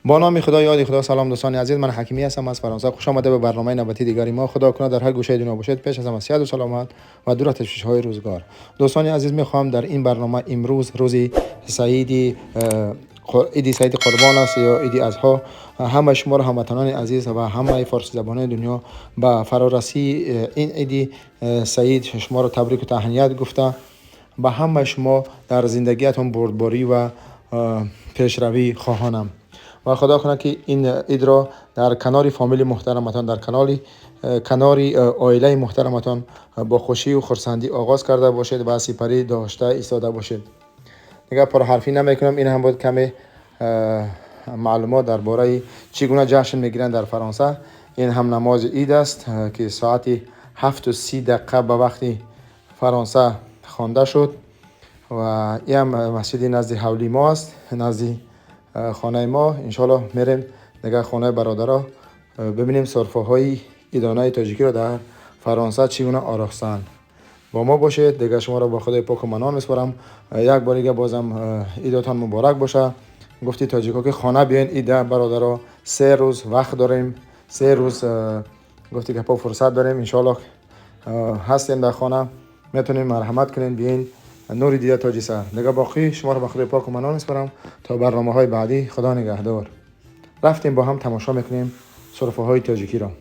با نام خدا، یاد خدا. سلام دوستان عزیز، من حکیمی هستم از فرانسه. خوش آمده به برنامه نوبتی دیگری ما. خدا کنه در هر گوشه دنیا باشید. پیش از همه صحت و سلامت و دور از تشویش‌های روزگار. دوستان عزیز، میخوام در این برنامه امروز روزی عید سعید قربان است یا عید اضحی، همه شما را، هموطنان عزیز و همه فارسی زبانان دنیا با فرارسی این عید سعید شما را تبریک و تهنیت گفته. به همه شما در زندگیتون بردباری و پیشروی خواهانم و خدا کنه که این عید را در کنار فامیل محترمتان، در کنار عائله محترمتان با خوشی و خرسندی آغاز کرده باشید و سپری داشته ایستاده باشید. دیگه پرحرفی نمیکنم. این هم بود کمی معلومات درباره چگونه جشن میگیرند در فرانسه. این هم نماز عید است که ساعت 7:30 به وقت فرانسه خوانده شد و این هم مسجد نزد حولی ما است، نزد خانه ما. انشالله میریم دیگه خانه برادرها ببینیم سرفه های ایدانه تاجیکی را در فرانسه چگونه آراستند. با ما باشید. دیگه شما را با خدای پاک و منان میسپارم. یک بار دیگه بازم عیدتان مبارک باشه. گفتی تاجیکا که خانه بیاین عید برادرها، 3 روز وقت داریم، 3 روز گفتی که فرصت داریم. انشالله هستیم در خانه، میتونیم مرحمت کنین، بیاین نور دیده تاجی سر. دیگه باقی شما را به خدای پاک و منان میسپارم تا برنامه های بعدی. خدا نگهدار. رفتیم با هم تماشا میکنیم سرفه های تاجیکی را.